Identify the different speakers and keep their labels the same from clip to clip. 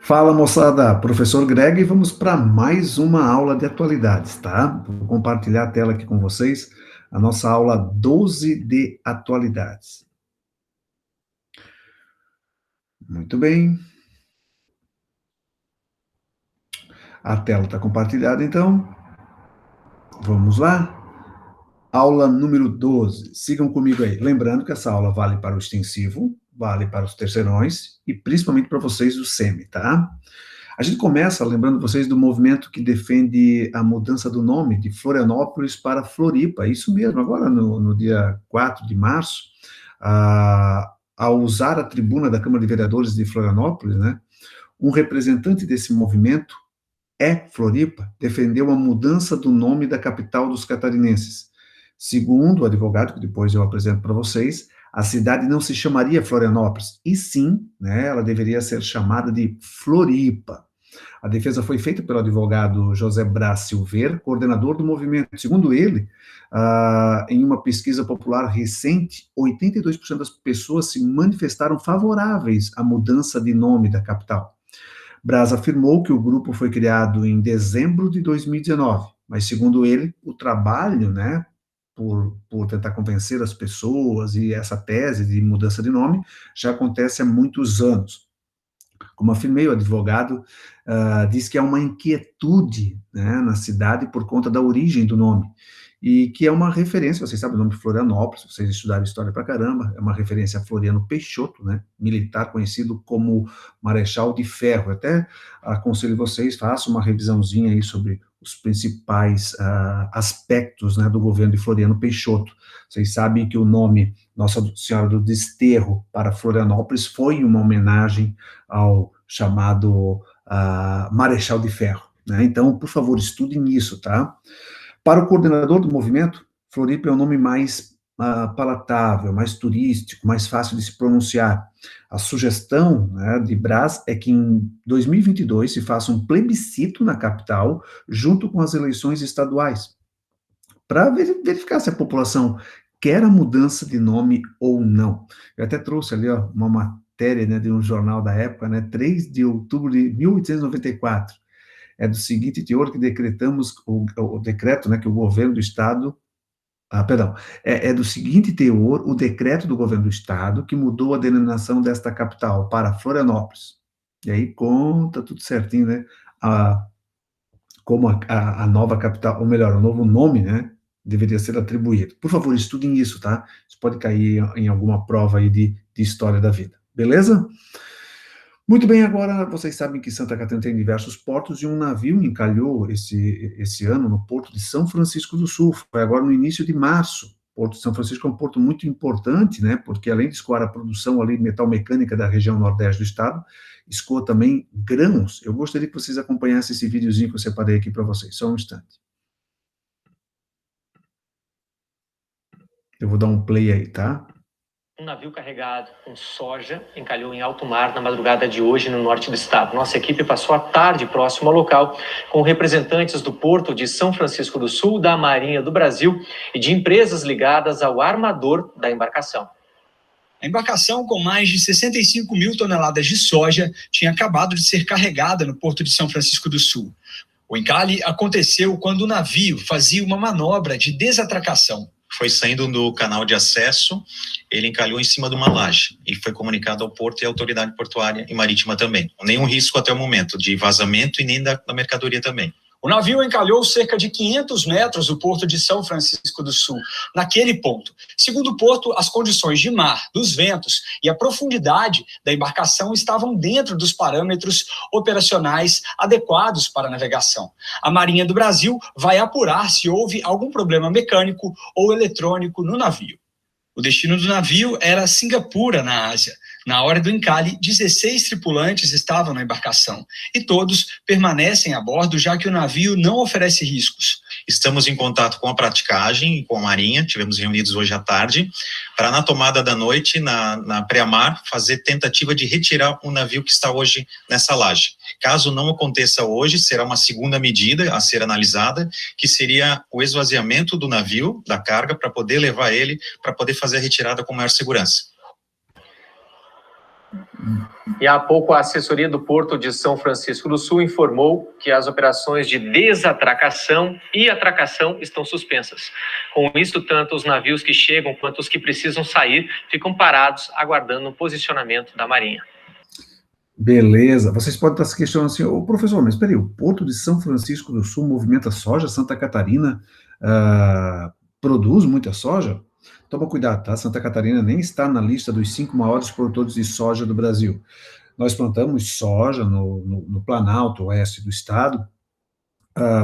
Speaker 1: Fala, moçada, professor Greg, e vamos para mais uma aula de atualidades, tá? Vou compartilhar a tela aqui com vocês, a nossa aula 12 de atualidades. Muito bem. A tela está compartilhada, então. Vamos lá? Aula número 12. Sigam comigo aí. Lembrando que essa aula vale para o extensivo, vale para os terceirões e principalmente para vocês do SEMI, tá? A gente começa lembrando vocês do movimento que defende a mudança do nome de Florianópolis para Floripa. Isso mesmo, agora no dia 4 de março, ao usar a tribuna da Câmara de Vereadores de Florianópolis, né, um representante desse movimento, Floripa, defendeu a mudança do nome da capital dos catarinenses. Segundo o advogado, que depois eu apresento para vocês, a cidade não se chamaria Florianópolis, e sim, né, ela deveria ser chamada de Floripa. A defesa foi feita pelo advogado José Brás Silveira, coordenador do movimento. Segundo ele, em uma pesquisa popular recente, 82% das pessoas se manifestaram favoráveis à mudança de nome da capital. Braz afirmou que o grupo foi criado em dezembro de 2019, mas, segundo ele, o trabalho, né, por tentar convencer as pessoas e essa tese de mudança de nome já acontece há muitos anos. Como afirmei, o advogado diz que há uma inquietude, né, na cidade por conta da origem do nome, e que é uma referência, vocês sabem o nome de Florianópolis, vocês estudaram história pra caramba, é uma referência a Floriano Peixoto, né, militar conhecido como Marechal de Ferro. Até aconselho vocês, façam uma revisãozinha aí sobre os principais aspectos, né, do governo de Floriano Peixoto. Vocês sabem que o nome Nossa Senhora do Desterro para Florianópolis foi uma homenagem ao chamado Marechal de Ferro, né? Então, por favor, estudem isso, tá? Para o coordenador do movimento, Floripa é um nome mais palatável, mais turístico, mais fácil de se pronunciar. A sugestão, né, de Brás é que em 2022 se faça um plebiscito na capital, junto com as eleições estaduais, para verificar se a população quer a mudança de nome ou não. Eu até trouxe ali, ó, uma matéria, né, de um jornal da época, né, 3 de outubro de 1894. É do seguinte teor que decretamos, o decreto, né, que o governo do estado, perdão, é do seguinte teor o decreto do governo do estado que mudou a denominação desta capital para Florianópolis. E aí conta tudo certinho, né, como a nova capital, ou melhor, o novo nome, né, deveria ser atribuído. Por favor, estudem isso, tá? Isso pode cair em alguma prova aí de história da vida. Beleza? Muito bem, agora vocês sabem que Santa Catarina tem diversos portos e um navio encalhou esse ano no Porto de São Francisco do Sul, foi agora no início de março. O Porto de São Francisco é um porto muito importante, né, porque além de escoar a produção ali metal-mecânica da região nordeste do estado, escoa também grãos. Eu gostaria que vocês acompanhassem esse videozinho que eu separei aqui para vocês, só um instante. Eu vou dar um play aí, tá?
Speaker 2: Um navio carregado com soja encalhou em alto mar na madrugada de hoje no norte do estado. Nossa equipe passou a tarde próximo ao local com representantes do Porto de São Francisco do Sul, da Marinha do Brasil e de empresas ligadas ao armador da embarcação.
Speaker 3: A embarcação, com mais de 65 mil toneladas de soja, tinha acabado de ser carregada no Porto de São Francisco do Sul. O encalhe aconteceu quando o navio fazia uma manobra de desatracação.
Speaker 4: Foi saindo do canal de acesso, ele encalhou em cima de uma laje e foi comunicado ao porto e à autoridade portuária e marítima também. Nenhum risco até o momento de vazamento e nem da mercadoria também.
Speaker 3: O navio encalhou cerca de 500 metros do Porto de São Francisco do Sul, naquele ponto. Segundo o porto, as condições de mar, dos ventos e a profundidade da embarcação estavam dentro dos parâmetros operacionais adequados para a navegação. A Marinha do Brasil vai apurar se houve algum problema mecânico ou eletrônico no navio. O destino do navio era Singapura, na Ásia. Na hora do encalhe, 16 tripulantes estavam na embarcação e todos permanecem a bordo, já que o navio não oferece riscos.
Speaker 4: Estamos em contato com a praticagem e com a Marinha, tivemos reunidos hoje à tarde, para na tomada da noite, na pré-mar, fazer tentativa de retirar o navio que está hoje nessa laje. Caso não aconteça hoje, será uma segunda medida a ser analisada, que seria o esvaziamento do navio, da carga, para poder levar ele, para poder fazer a retirada com maior segurança.
Speaker 2: E há pouco a assessoria do Porto de São Francisco do Sul informou que as operações de desatracação e atracação estão suspensas. Com isso, tanto os navios que chegam quanto os que precisam sair ficam parados, aguardando o posicionamento da Marinha.
Speaker 1: Beleza. Vocês podem estar se questionando assim, ô professor, mas espera aí, o Porto de São Francisco do Sul movimenta soja, Santa Catarina produz muita soja? Toma cuidado, tá? Santa Catarina nem está na lista dos 5 maiores produtores de soja do Brasil. Nós plantamos soja no Planalto Oeste do estado,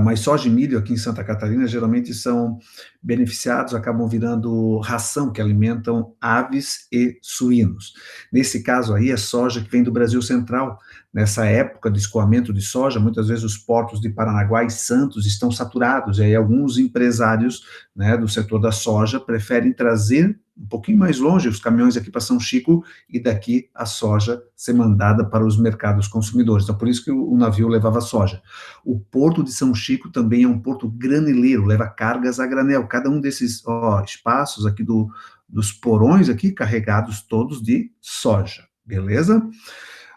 Speaker 1: mas soja e milho aqui em Santa Catarina geralmente são beneficiados, acabam virando ração que alimentam aves e suínos. Nesse caso aí, é soja que vem do Brasil Central. Nessa época de escoamento de soja, muitas vezes os portos de Paranaguá e Santos estão saturados, e aí alguns empresários, né, do setor da soja preferem trazer um pouquinho mais longe os caminhões aqui para São Chico e daqui a soja ser mandada para os mercados consumidores. Então, por isso que o navio levava soja. O Porto de São Chico também é um porto granileiro, leva cargas a granel. Cada um desses espaços aqui dos porões aqui carregados todos de soja, beleza?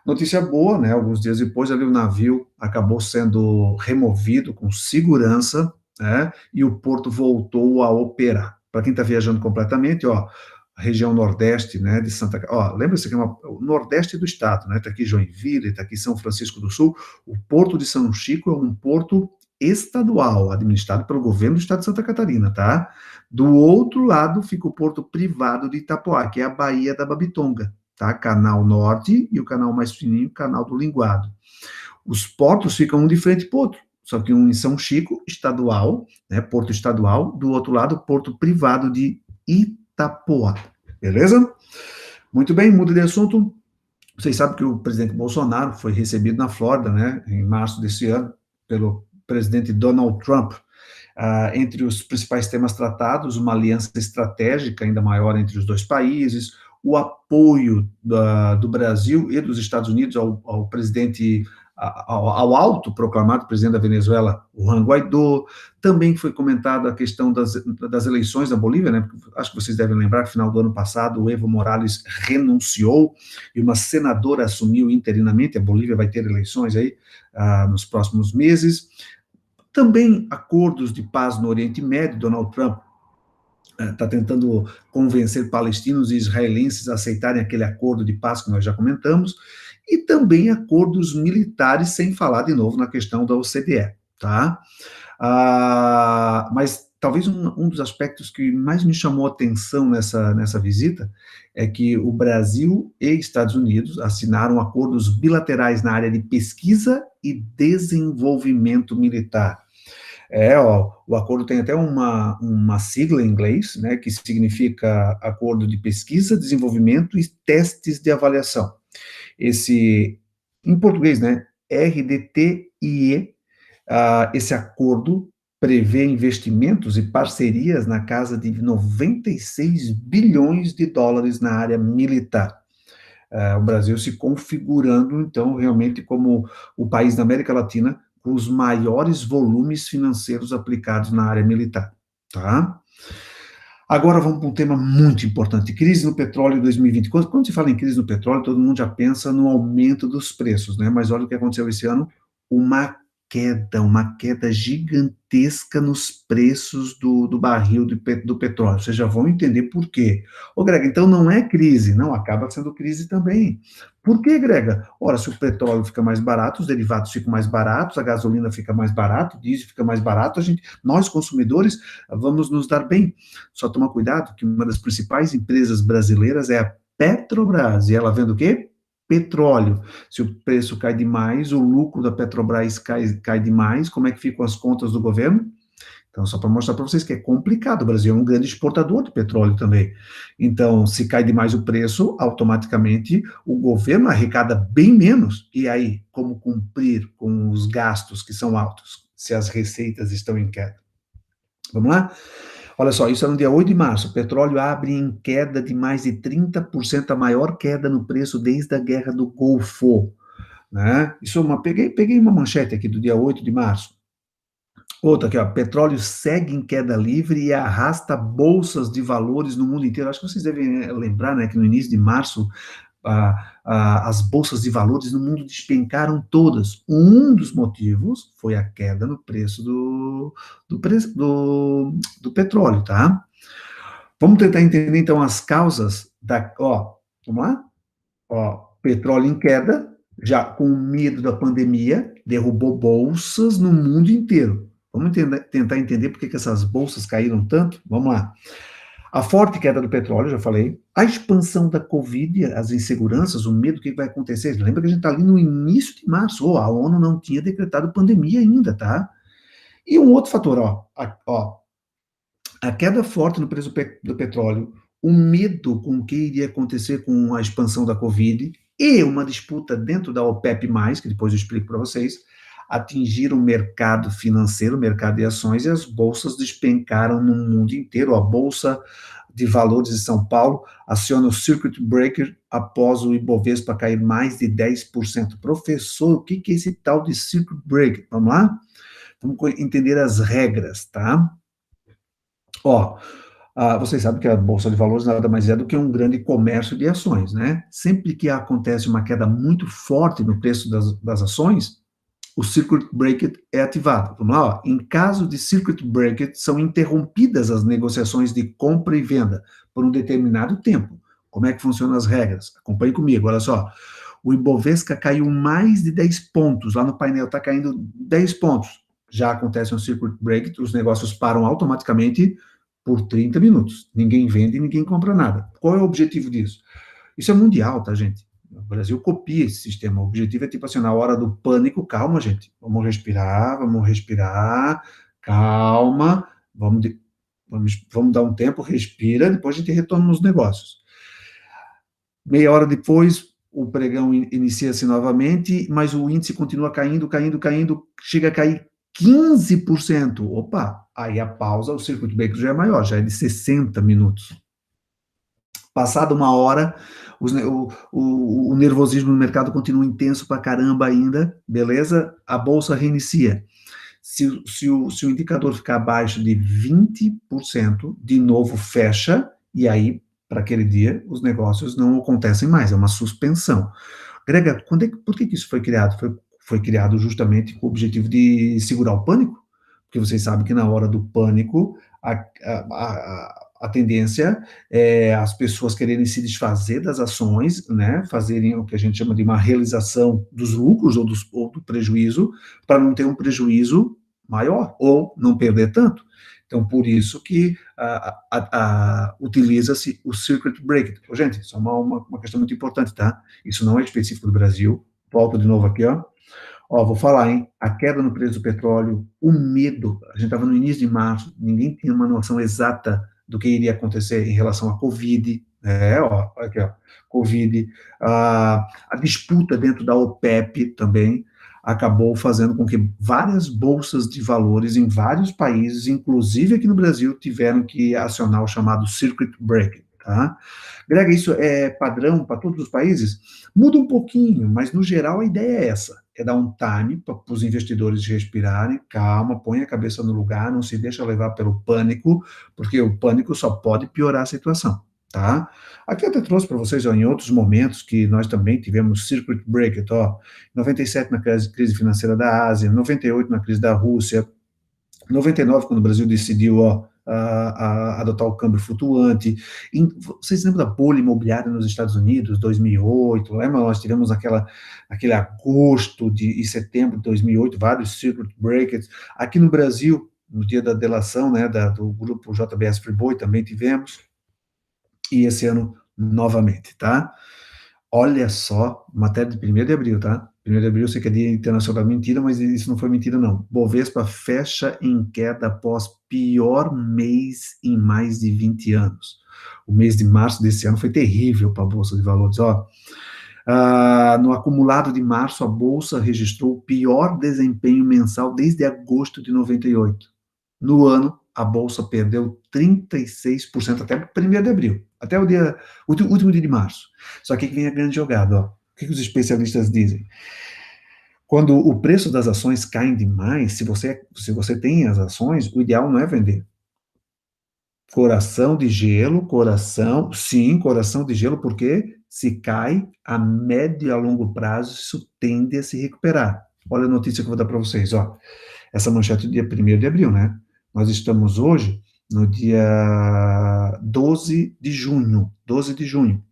Speaker 1: Notícia boa, né? Alguns dias depois ali o navio acabou sendo removido com segurança, né? E o porto voltou a operar. Para quem está viajando completamente, a região nordeste, né, de Santa Catarina, lembra-se que é o nordeste do estado, né, está aqui Joinville, está aqui São Francisco do Sul, o Porto de São Chico é um porto estadual, administrado pelo governo do estado de Santa Catarina, tá? Do outro lado fica o porto privado de Itapoá, que é a Baía da Babitonga, tá? Canal Norte e o canal mais fininho, Canal do Linguado. Os portos ficam um de frente para o outro, só que um em São Chico, estadual, né, porto estadual, do outro lado, porto privado de Itapoá, beleza? Muito bem, muda de assunto. Vocês sabem que o presidente Bolsonaro foi recebido na Flórida, né, em março desse ano, pelo presidente Donald Trump. Entre os principais temas tratados, uma aliança estratégica ainda maior entre os dois países, o apoio do Brasil e dos Estados Unidos ao presidente, ao autoproclamado presidente da Venezuela, Juan Guaidó. Também foi comentada a questão das eleições da Bolívia, né? Acho que vocês devem lembrar que no final do ano passado o Evo Morales renunciou e uma senadora assumiu interinamente. A Bolívia vai ter eleições aí nos próximos meses. Também acordos de paz no Oriente Médio. Donald Trump está tentando convencer palestinos e israelenses a aceitarem aquele acordo de paz que nós já comentamos, e também acordos militares, sem falar de novo na questão da OCDE, tá? Mas talvez um dos aspectos que mais me chamou a atenção nessa visita é que o Brasil e Estados Unidos assinaram acordos bilaterais na área de pesquisa e desenvolvimento militar. O acordo tem até uma sigla em inglês, né, que significa Acordo de Pesquisa, Desenvolvimento e Testes de Avaliação. Esse, em português, né, RDTIE, esse acordo prevê investimentos e parcerias na casa de 96 bilhões de dólares na área militar. O Brasil se configurando, então, realmente como o país da América Latina com os maiores volumes financeiros aplicados na área militar, tá? Agora vamos para um tema muito importante, crise no petróleo 2020. Quando se fala em crise no petróleo, todo mundo já pensa no aumento dos preços, né? Mas olha o que aconteceu esse ano, uma queda gigantesca nos preços do barril do petróleo. Vocês já vão entender por quê. Ô, Grega, então não é crise? Não, acaba sendo crise também. Por quê, Grega? Ora, se o petróleo fica mais barato, os derivados ficam mais baratos, a gasolina fica mais barato, o diesel fica mais barato, nós, consumidores, vamos nos dar bem. Só toma cuidado que uma das principais empresas brasileiras é a Petrobras, e ela vende o quê? Petróleo. Se o preço cai demais, o lucro da Petrobras cai demais, como é que ficam as contas do governo? Então, só para mostrar para vocês que é complicado, o Brasil é um grande exportador de petróleo também. Então, se cai demais o preço, automaticamente o governo arrecada bem menos. E aí, como cumprir com os gastos que são altos, se as receitas estão em queda? Vamos lá? Olha só, isso é no dia 8 de março, o petróleo abre em queda de mais de 30%, a maior queda no preço desde a Guerra do Golfo, né? Isso peguei uma manchete aqui do dia 8 de março. Outra aqui, ó, petróleo segue em queda livre e arrasta bolsas de valores no mundo inteiro. Acho que vocês devem lembrar, né, que no início de março as bolsas de valores no mundo despencaram todas. Um dos motivos foi a queda no preço do petróleo, tá? Vamos tentar entender, então, as causas vamos lá? Petróleo em queda, já com medo da pandemia, derrubou bolsas no mundo inteiro. Vamos tentar entender por que essas bolsas caíram tanto? Vamos lá. A forte queda do petróleo, já falei. A expansão da Covid, as inseguranças, o medo do que vai acontecer. Lembra que a gente está ali no início de março. A ONU não tinha decretado pandemia ainda, tá? E um outro fator, a queda forte no preço do petróleo, o medo com o que iria acontecer com a expansão da Covid e uma disputa dentro da OPEP+, que depois eu explico para vocês, atingiram o mercado financeiro, o mercado de ações, e as bolsas despencaram no mundo inteiro. A Bolsa de Valores de São Paulo aciona o Circuit Breaker após o Ibovespa cair mais de 10%. Professor, o que é esse tal de Circuit Breaker? Vamos lá? Vamos entender as regras, tá? Vocês sabem que a Bolsa de Valores nada mais é do que um grande comércio de ações, né? Sempre que acontece uma queda muito forte no preço das ações, o Circuit Breaker é ativado. Vamos lá, em caso de Circuit Breaker, são interrompidas as negociações de compra e venda por um determinado tempo. Como é que funcionam as regras? Acompanhe comigo, olha só. O Ibovespa caiu mais de 10 pontos, lá no painel está caindo 10 pontos. Já acontece um Circuit Breaker, os negócios param automaticamente por 30 minutos. Ninguém vende e ninguém compra nada. Qual é o objetivo disso? Isso é mundial, tá, gente? O Brasil copia esse sistema. O objetivo é tipo assim, na hora do pânico, calma, gente. Vamos respirar, calma, vamos dar um tempo, respira, depois a gente retorna nos negócios. Meia hora depois, o pregão inicia-se novamente, mas o índice continua caindo, chega a cair 15%. Opa, aí a pausa, o Circuit Breaker já é maior, já é de 60 minutos. Passada uma hora, o nervosismo no mercado continua intenso pra caramba ainda, beleza? A bolsa reinicia. Se o indicador ficar abaixo de 20%, de novo fecha, e aí, para aquele dia, os negócios não acontecem mais, é uma suspensão. Grega, por que isso foi criado? Foi criado justamente com o objetivo de segurar o pânico, porque vocês sabem que na hora do pânico, a tendência é as pessoas quererem se desfazer das ações, né, fazerem o que a gente chama de uma realização dos lucros ou do prejuízo, para não ter um prejuízo maior, ou não perder tanto. Então, por isso que utiliza-se o Circuit Breaker. Gente, isso é uma questão muito importante, tá? Isso não é específico do Brasil. Volto de novo aqui, vou falar, hein? A queda no preço do petróleo, o medo. A gente estava no início de março, ninguém tinha uma noção exata do que iria acontecer em relação à Covid. Aqui, Covid. A disputa dentro da OPEP também acabou fazendo com que várias bolsas de valores em vários países, inclusive aqui no Brasil, tiveram que acionar o chamado Circuit Breaker, tá? Grega, isso é padrão para todos os países? Muda um pouquinho, mas no geral a ideia é essa, é dar um time para os investidores respirarem, calma, põe a cabeça no lugar, não se deixa levar pelo pânico, porque o pânico só pode piorar a situação, tá? Aqui eu até trouxe para vocês, em outros momentos, que nós também tivemos Circuit Breaker, 97 na crise financeira da Ásia, 98 na crise da Rússia, 99 quando o Brasil decidiu, a adotar o câmbio flutuante. Vocês lembram da bolha imobiliária nos Estados Unidos, 2008? Lembra? Nós tivemos aquele agosto e setembro de 2008, vários circuit breakers. Aqui no Brasil, no dia da delação, né, do grupo JBS Friboi, também tivemos. E esse ano, novamente, tá? Olha só, matéria de 1º de abril, tá? 1º de abril, eu sei que é dia internacional da mentira, mas isso não foi mentira, não. Bovespa fecha em queda após pior mês em mais de 20 anos. O mês de março desse ano foi terrível para a Bolsa de Valores, no acumulado de março, a Bolsa registrou o pior desempenho mensal desde agosto de 98. No ano, a Bolsa perdeu 36% até o 1º de abril, até o último dia de março. Só que aqui vem a grande jogada, O que os especialistas dizem? Quando o preço das ações cai demais, se você tem as ações, o ideal não é vender. Coração de gelo, coração de gelo, porque se cai, a médio e a longo prazo, isso tende a se recuperar. Olha a notícia que eu vou dar para vocês, ó. Essa manchete do dia 1º de abril, né? Nós estamos hoje no dia 12 de junho. 12 de junho.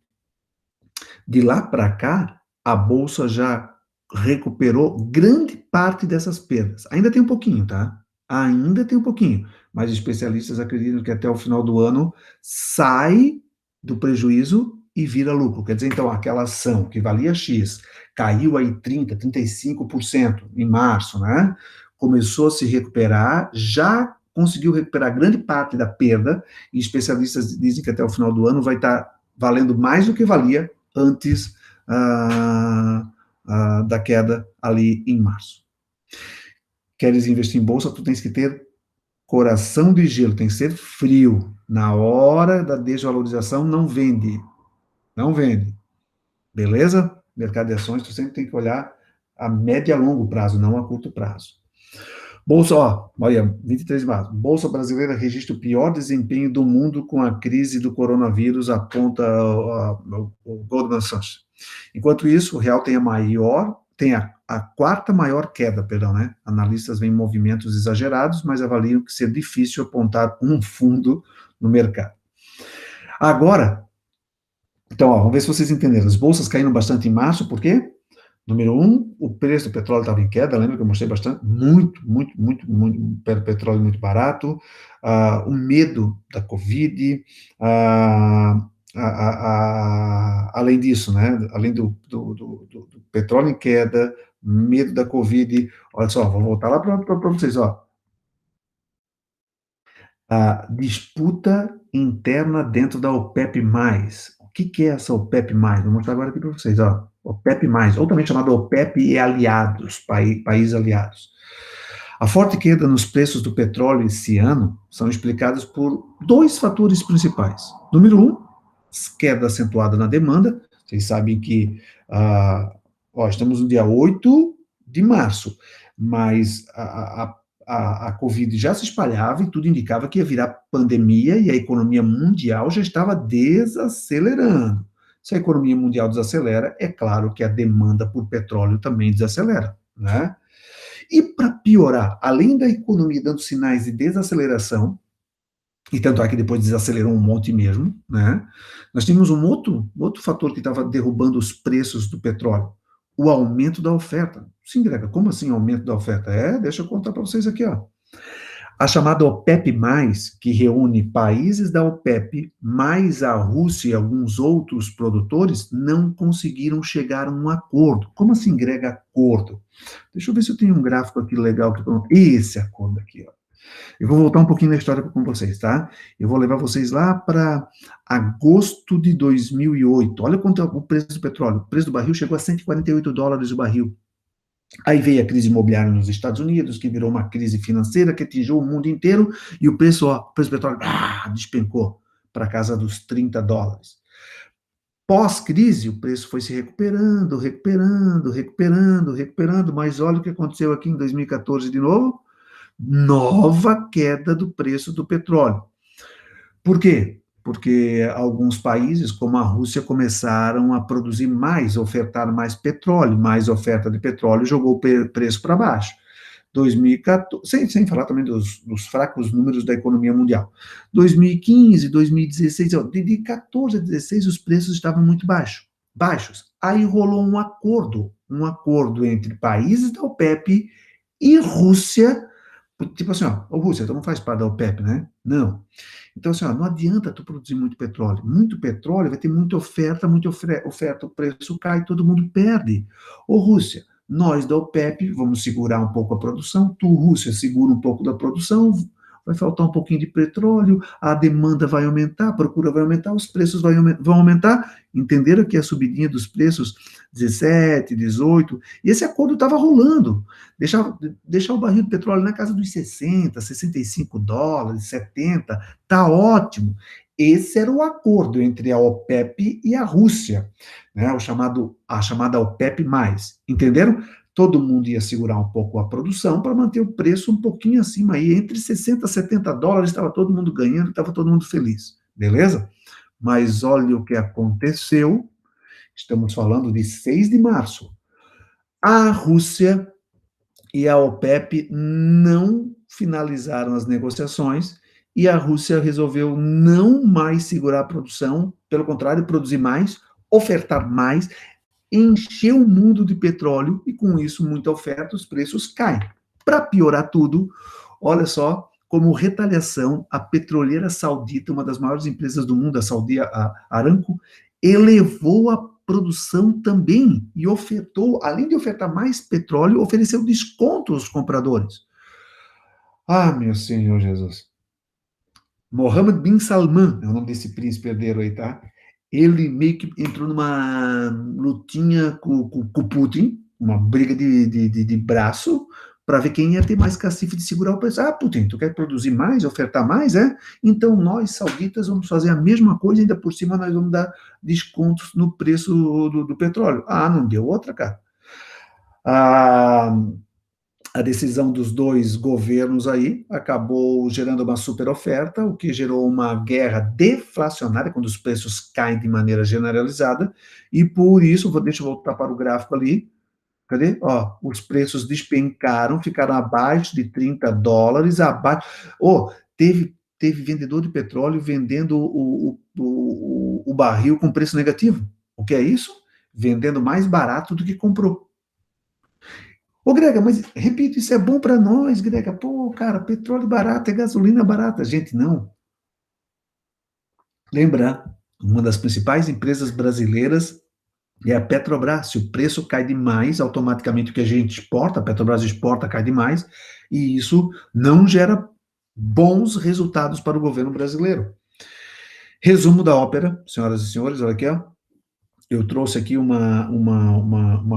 Speaker 1: De lá para cá, a Bolsa já recuperou grande parte dessas perdas. Ainda tem um pouquinho, tá? Ainda tem um pouquinho. Mas especialistas acreditam que até o final do ano sai do prejuízo e vira lucro. Quer dizer, então, aquela ação que valia X, caiu aí 30%, 35% em março, né? Começou a se recuperar, já conseguiu recuperar grande parte da perda, e especialistas dizem que até o final do ano vai estar valendo mais do que valia antes da queda ali em março. Queres investir em bolsa, tu tens que ter coração de gelo, tem que ser frio. Na hora da desvalorização, não vende. Não vende. Beleza? Mercado de ações, tu sempre tem que olhar a médio e a longo prazo, não a curto prazo. Bolsa, ó, olha, 23 de março. Bolsa brasileira registra o pior desempenho do mundo com a crise do coronavírus, aponta o Goldman Sachs. Enquanto isso, o real tem a quarta maior queda, perdão, né? Analistas veem movimentos exagerados, mas avaliam que ser difícil apontar um fundo no mercado. Agora, então, ó, vamos ver se vocês entenderam. As bolsas caíram bastante em março, por quê? Número 1, o preço do petróleo estava em queda, lembra que eu mostrei bastante? Muito, petróleo muito barato, o medo da Covid, além disso, né, além do petróleo em queda, medo da Covid, olha só, vou voltar lá para vocês, ó. A disputa interna dentro da OPEP+. O que é essa OPEP+? Vou mostrar agora aqui para vocês, ó. OPEP+, ou também chamada OPEP e aliados, países aliados. A forte queda nos preços do petróleo esse ano são explicados por dois fatores principais. Número 1, queda acentuada na demanda. Vocês sabem que estamos no dia 8 de março, mas a Covid já se espalhava e tudo indicava que ia virar pandemia e a economia mundial já estava desacelerando. Se a economia mundial desacelera, é claro que a demanda por petróleo também desacelera, né? E para piorar, além da economia dando sinais de desaceleração, e tanto é que depois desacelerou um monte mesmo, né? Nós tínhamos um outro fator que estava derrubando os preços do petróleo, o aumento da oferta. Sim, Grega, como assim aumento da oferta? Deixa eu contar para vocês aqui, ó. A chamada OPEP+, que reúne países da OPEP, mais a Rússia e alguns outros produtores, não conseguiram chegar a um acordo. Como assim, Grega, acordo? Deixa eu ver se eu tenho um gráfico aqui legal. Esse acordo aqui, ó. Eu vou voltar um pouquinho na história com vocês, tá? Eu vou levar vocês lá para agosto de 2008. Olha quanto é o preço do petróleo. O preço do barril chegou a $148 o barril. Aí veio a crise imobiliária nos Estados Unidos, que virou uma crise financeira que atingiu o mundo inteiro, e o preço do petróleo despencou para casa dos $30. Pós-crise, o preço foi se recuperando, mas olha o que aconteceu aqui em 2014 de novo. Nova queda do preço do petróleo. Por quê? Porque alguns países, como a Rússia, começaram a produzir mais, ofertar mais petróleo, mais oferta de petróleo, jogou o preço para baixo. 2014, sem falar também dos fracos números da economia mundial. 2015, 2016, de 14 a 16, os preços estavam muito baixos. Aí rolou um acordo entre países da OPEP e Rússia. Tipo assim, Rússia, tu não faz parte da OPEP, né? Não. Então, assim, não adianta tu produzir muito petróleo. Muito petróleo vai ter muita oferta, o preço cai, todo mundo perde. Rússia, nós da OPEP vamos segurar um pouco a produção, tu, Rússia, segura um pouco da produção, vai faltar um pouquinho de petróleo, a demanda vai aumentar, a procura vai aumentar, os preços vão aumentar. Entenderam que a subidinha dos preços, 17, 18, e esse acordo estava rolando. Deixar o barril de petróleo na casa dos 60, $65, 70, tá ótimo. Esse era o acordo entre a OPEP e a Rússia, né, a chamada OPEP+. Entenderam? Todo mundo ia segurar um pouco a produção para manter o preço um pouquinho acima aí, entre 60 e $70, estava todo mundo ganhando, estava todo mundo feliz, beleza? Mas olha o que aconteceu, Estamos falando de 6 de março. A Rússia e a OPEP não finalizaram as negociações e a Rússia resolveu não mais segurar a produção, pelo contrário, produzir mais, ofertar mais, encher o mundo de petróleo e, com isso, muita oferta, os preços caem. Para piorar tudo, olha só, como retaliação, a petroleira saudita, uma das maiores empresas do mundo, a Saudi Aramco, elevou a produção também e ofertou, além de ofertar mais petróleo, ofereceu desconto aos compradores. Ah, meu Senhor Jesus. Mohammed bin Salman é o nome desse príncipe herdeiro aí, tá? Ele meio que entrou numa lutinha com o Putin, uma briga de braço, para ver quem ia ter mais cacife de segurar o preço. Ah, Putin, tu quer produzir mais, ofertar mais, é? Então nós, sauditas, vamos fazer a mesma coisa, ainda por cima nós vamos dar descontos no preço do petróleo. Ah, não deu outra, cara. A decisão dos dois governos aí acabou gerando uma super oferta, o que gerou uma guerra deflacionária, quando os preços caem de maneira generalizada, e por isso, deixa eu voltar para o gráfico ali, cadê? Ó, os preços despencaram, ficaram abaixo de $30, abaixo. Teve vendedor de petróleo vendendo o barril com preço negativo. O que é isso? Vendendo mais barato do que comprou. Grega, mas, repito, isso é bom para nós, Grega. Pô, cara, petróleo barato, é gasolina barata. Gente, não. Lembra, uma das principais empresas brasileiras é a Petrobras. Se o preço cai demais, automaticamente o que a gente exporta, a Petrobras exporta, cai demais, e isso não gera bons resultados para o governo brasileiro. Resumo da ópera, senhoras e senhores, olha aqui, ó. Eu trouxe aqui uma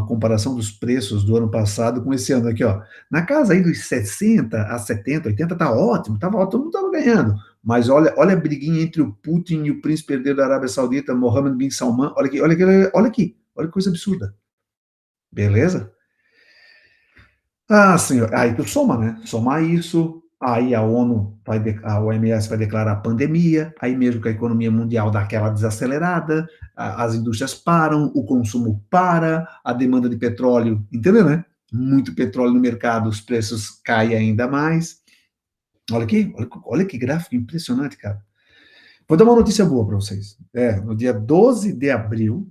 Speaker 1: comparação dos preços do ano passado com esse ano aqui, ó. Na casa aí dos 60 a 70, 80, tá ótimo, tava ótimo, todo mundo estava ganhando. Mas olha a briguinha entre o Putin e o príncipe herdeiro da Arábia Saudita, Mohammed bin Salman. Olha aqui, olha que coisa absurda. Beleza? Ah, senhor, aí tu soma, né? Somar isso, aí a OMS vai declarar pandemia, aí mesmo que a economia mundial dá aquela desacelerada, as indústrias param, o consumo para, a demanda de petróleo, entendeu, né? Muito petróleo no mercado, os preços caem ainda mais. Olha aqui, olha que gráfico impressionante, cara. Vou dar uma notícia boa para vocês. No dia 12 de abril,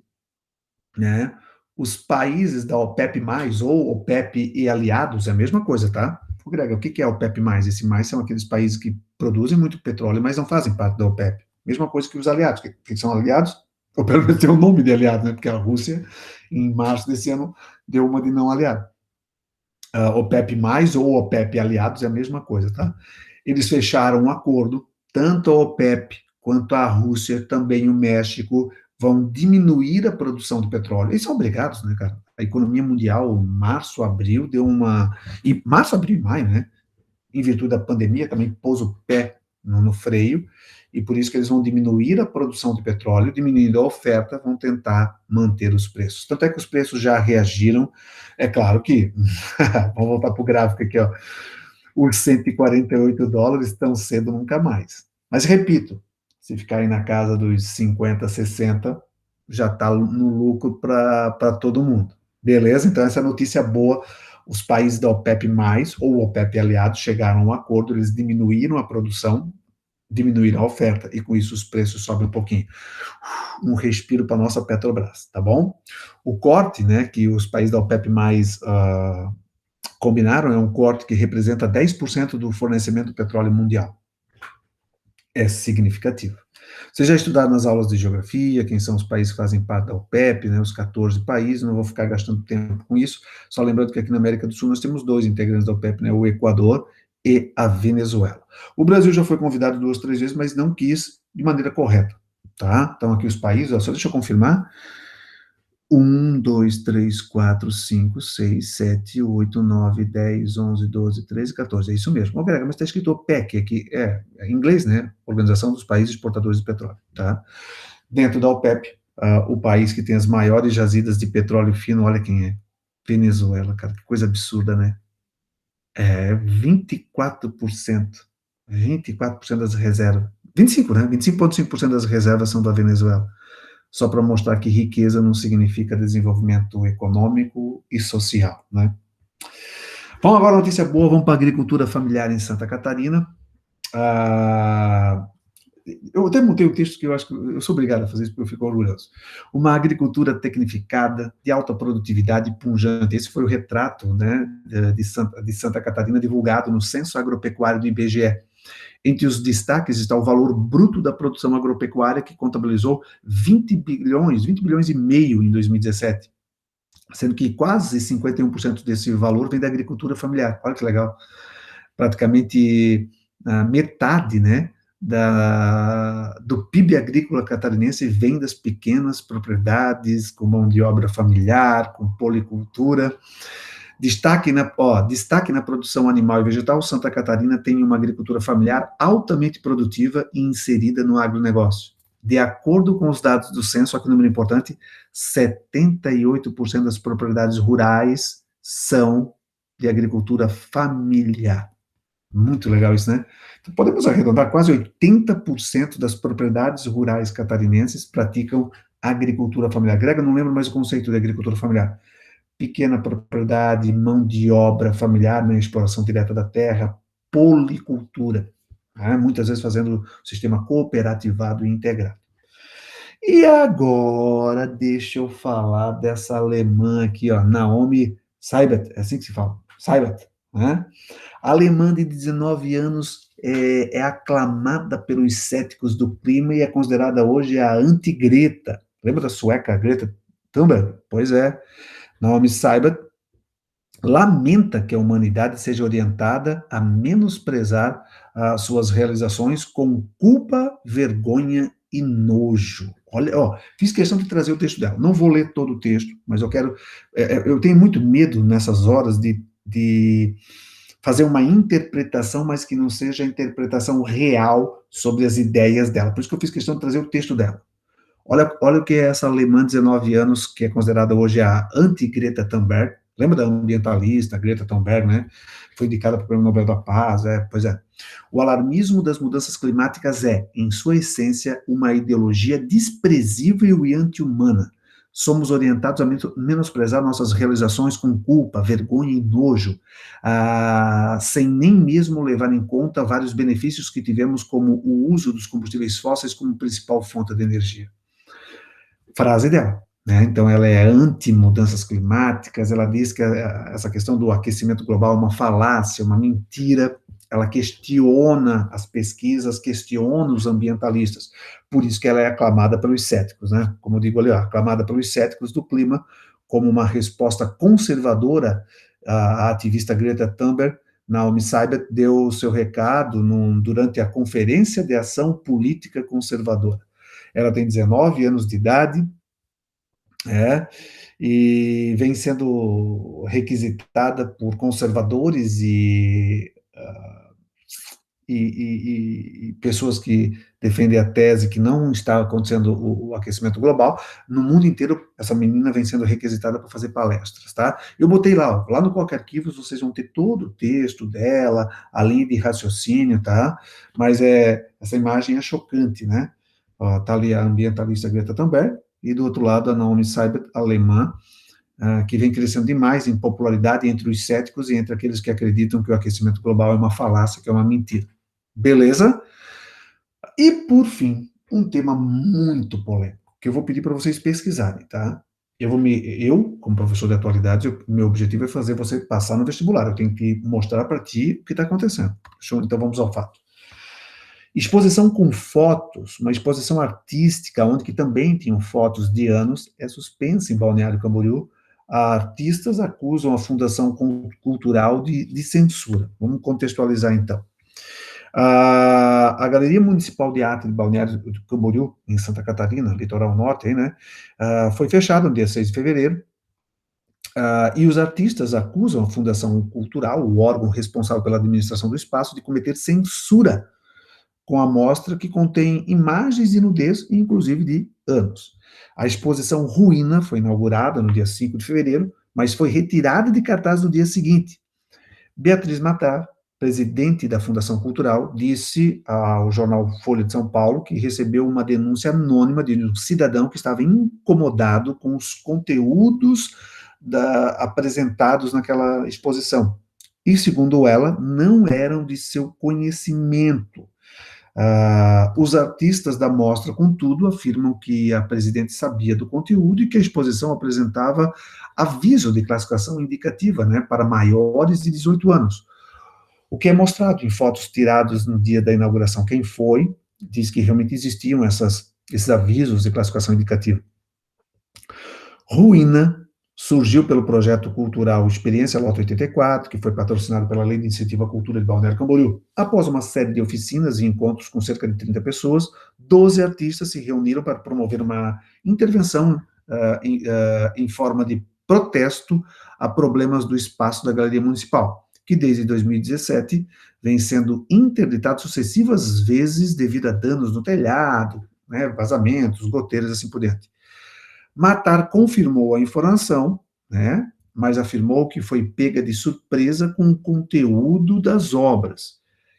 Speaker 1: né, os países da OPEP+, ou OPEP e aliados, é a mesma coisa, tá? Grega, o que é OPEP+? Esse mais são aqueles países que produzem muito petróleo, mas não fazem parte da OPEP. Mesma coisa que os aliados, que são aliados, ou pelo menos tem o nome de aliado, né? Porque a Rússia, em março desse ano, deu uma de não aliado. OPEP+, ou OPEP aliados, é a mesma coisa, tá? Eles fecharam um acordo, tanto a OPEP quanto a Rússia, também o México, vão diminuir a produção de petróleo. Eles são obrigados, né, cara? A economia mundial, março, abril, deu uma... E março, abril e maio, né? Em virtude da pandemia, também pôs o pé no freio, e por isso que eles vão diminuir a produção de petróleo, diminuindo a oferta, vão tentar manter os preços. Tanto é que os preços já reagiram. É claro que... Vamos voltar para o gráfico aqui, ó. Os $148 estão cedo nunca mais. Mas, repito, se ficar aí na casa dos 50, 60, já está no lucro para todo mundo. Beleza? Então, essa é a notícia boa. Os países da OPEP+, ou OPEP aliados, chegaram a um acordo, eles diminuíram a produção, diminuíram a oferta, e com isso os preços sobem um pouquinho. Um respiro para a nossa Petrobras, tá bom? O corte, né, que os países da OPEP+, combinaram, é um corte que representa 10% do fornecimento do petróleo mundial. É significativo. Vocês já estudaram nas aulas de geografia, quem são os países que fazem parte da OPEP, né, os 14 países, não vou ficar gastando tempo com isso, só lembrando que aqui na América do Sul nós temos 2 integrantes da OPEP, né, o Equador e a Venezuela. O Brasil já foi convidado 2, 3 vezes, mas não quis de maneira correta, tá? Então aqui os países, ó, só deixa eu confirmar, 1, 2, 3, 4, 5, 6, 7, 8, 9, 10, 11, 12, 13, 14, é isso mesmo. Grega, mas está escrito OPEC aqui, em inglês, né? Organização dos Países Exportadores de Petróleo, tá? Dentro da OPEP, o país que tem as maiores jazidas de petróleo fino, olha quem é, Venezuela, cara, que coisa absurda, né? 24% das reservas, 25, né? 25,5% das reservas são da Venezuela. só para mostrar que riqueza não significa desenvolvimento econômico e social, né? Bom, agora notícia boa, vamos para a agricultura familiar em Santa Catarina. Eu até montei um texto que eu acho que eu sou obrigado a fazer isso porque eu fico orgulhoso. Uma agricultura tecnificada, de alta produtividade e pujante. Esse foi o retrato, né, de Santa Catarina divulgado no Censo Agropecuário do IBGE. Entre os destaques está o valor bruto da produção agropecuária, que contabilizou 20 bilhões e meio em 2017, sendo que quase 51% desse valor vem da agricultura familiar. Olha que legal. Praticamente metade, né, do PIB agrícola catarinense vem das pequenas propriedades, com mão de obra familiar, com policultura. Destaque na produção animal e vegetal, Santa Catarina tem uma agricultura familiar altamente produtiva e inserida no agronegócio. De acordo com os dados do censo, aqui um número importante, 78% das propriedades rurais são de agricultura familiar. Muito legal isso, né? Então, podemos arredondar, quase 80% das propriedades rurais catarinenses praticam agricultura familiar. Grega, não lembro mais o conceito de agricultura familiar. Pequena propriedade, mão de obra familiar, né, exploração direta da terra, policultura, né, muitas vezes fazendo o sistema cooperativado e integrado. E agora, deixa eu falar dessa alemã aqui, ó, Naomi Seibert, é assim que se fala, Seibert, né? A alemã de 19 anos é aclamada pelos céticos do clima e é considerada hoje a anti-Greta. Lembra da sueca Greta Thunberg? Pois é. Naomi Seibert lamenta que a humanidade seja orientada a menosprezar suas realizações com culpa, vergonha e nojo. Olha, ó, fiz questão de trazer o texto dela. Não vou ler todo o texto, mas eu tenho muito medo nessas horas de fazer uma interpretação, mas que não seja a interpretação real sobre as ideias dela. Por isso que eu fiz questão de trazer o texto dela. Olha o que é essa alemã de 19 anos, que é considerada hoje a anti-Greta Thunberg. Lembra da ambientalista Greta Thunberg, né? Foi indicada para o Prêmio Nobel da Paz, pois é. O alarmismo das mudanças climáticas é, em sua essência, uma ideologia desprezível e anti-humana. Somos orientados a menosprezar nossas realizações com culpa, vergonha e nojo, sem nem mesmo levar em conta vários benefícios que tivemos, como o uso dos combustíveis fósseis como principal fonte de energia. Frase dela, né? Então, ela é anti-mudanças climáticas, ela diz que essa questão do aquecimento global é uma falácia, uma mentira, ela questiona as pesquisas, questiona os ambientalistas, por isso que ela é aclamada pelos céticos, né? Como eu digo ali, aclamada pelos céticos do clima, como uma resposta conservadora. A ativista Greta Thunberg, Naomi Seibert, deu o seu recado durante a Conferência de Ação Política Conservadora. Ela tem 19 anos de idade, e vem sendo requisitada por conservadores e pessoas que defendem a tese que não está acontecendo o aquecimento global. No mundo inteiro, essa menina vem sendo requisitada para fazer palestras, tá? Eu botei lá no Qualquer Arquivos, vocês vão ter todo o texto dela, a linha de raciocínio, tá? Mas essa imagem é chocante, né? Tá ali a ambientalista Greta Thunberg, e do outro lado a Naomi Seibert, alemã, que vem crescendo demais em popularidade entre os céticos e entre aqueles que acreditam que o aquecimento global é uma falácia, que é uma mentira. Beleza? E, por fim, um tema muito polêmico, que eu vou pedir para vocês pesquisarem, tá? Eu, como professor de atualidades, meu objetivo é fazer você passar no vestibular, eu tenho que mostrar para ti o que está acontecendo. Então vamos ao fato. Exposição com fotos, uma exposição artística, onde que também tinham fotos de anos, é suspensa em Balneário Camboriú. Artistas acusam a Fundação Cultural de censura. Vamos contextualizar, então. A Galeria Municipal de Arte de Balneário Camboriú, em Santa Catarina, litoral norte, né, foi fechada no dia 6 de fevereiro, e os artistas acusam a Fundação Cultural, o órgão responsável pela administração do espaço, de cometer censura com a mostra que contém imagens de nudez, inclusive de anos. A exposição Ruína foi inaugurada no dia 5 de fevereiro, mas foi retirada de cartaz no dia seguinte. Beatriz Matar, presidente da Fundação Cultural, disse ao jornal Folha de São Paulo que recebeu uma denúncia anônima de um cidadão que estava incomodado com os conteúdos apresentados naquela exposição. E, segundo ela, não eram de seu conhecimento. Os artistas da mostra, contudo, afirmam que a presidente sabia do conteúdo e que a exposição apresentava aviso de classificação indicativa, né, para maiores de 18 anos. O que é mostrado em fotos tiradas no dia da inauguração. Quem foi, diz que realmente existiam esses avisos de classificação indicativa. Ruína surgiu pelo projeto cultural Experiência Lota 84, que foi patrocinado pela Lei de Incentivo à Cultura de Balneário Camboriú. Após uma série de oficinas e encontros com cerca de 30 pessoas, 12 artistas se reuniram para promover uma intervenção em forma de protesto a problemas do espaço da Galeria Municipal, que desde 2017 vem sendo interditado sucessivas vezes devido a danos no telhado, né, vazamentos, goteiras, assim por diante. Matar confirmou a informação, né, mas afirmou que foi pega de surpresa com o conteúdo das obras,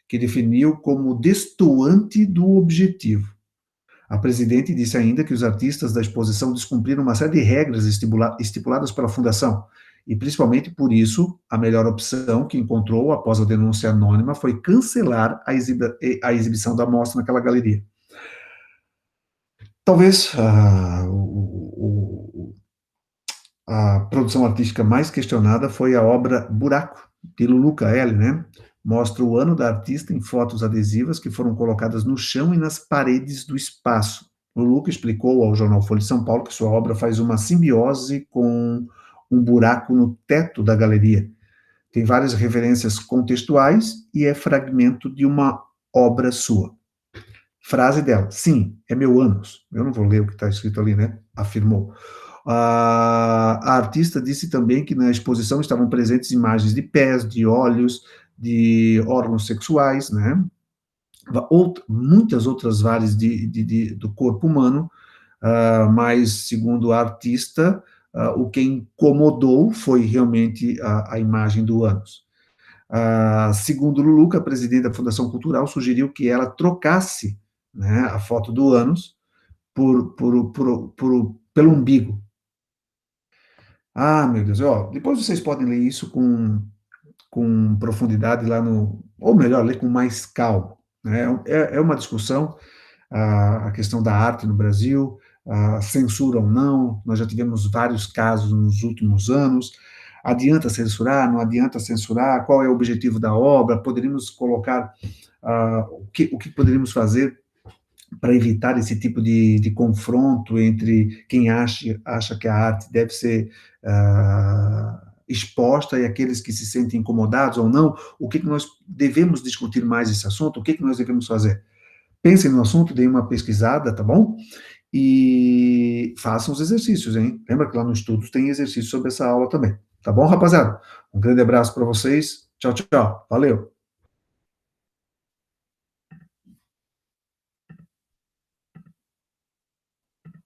Speaker 1: que definiu como destoante do objetivo. A presidente disse ainda que os artistas da exposição descumpriram uma série de regras estipuladas pela Fundação, e principalmente por isso, a melhor opção que encontrou após a denúncia anônima foi cancelar a exibição da mostra naquela galeria. Talvez a produção artística mais questionada foi a obra Buraco, de Lulu Kaeli, né? Mostra o ano da artista em fotos adesivas que foram colocadas no chão e nas paredes do espaço. Lulu explicou ao jornal Folha de São Paulo que sua obra faz uma simbiose com um buraco no teto da galeria. Tem várias referências contextuais e é fragmento de uma obra sua. Frase dela: sim, é meu ânus. Eu não vou ler o que está escrito ali, né? Afirmou. A artista disse também que na exposição estavam presentes imagens de pés, de olhos, de órgãos sexuais, né? Muitas outras várias do corpo humano, mas, segundo a artista, o que incomodou foi realmente a imagem do ânus. Segundo Lulu, a presidente da Fundação Cultural sugeriu que ela trocasse, né, a foto do ânus pelo umbigo. Meu Deus, depois vocês podem ler isso com profundidade lá ou melhor, ler com mais calma, né? É uma discussão, a questão da arte no Brasil, censura ou não, nós já tivemos vários casos nos últimos anos. Adianta censurar, não adianta censurar, qual é o objetivo da obra, poderíamos colocar, o que poderíamos fazer para evitar esse tipo de confronto entre quem acha que a arte deve ser exposta e aqueles que se sentem incomodados ou não. O que nós devemos discutir mais esse assunto, o que nós devemos fazer? Pensem no assunto, deem uma pesquisada, tá bom? E façam os exercícios, hein? Lembra que lá no Estudos tem exercício sobre essa aula também. Tá bom, rapaziada? Um grande abraço para vocês. Tchau, tchau. Valeu.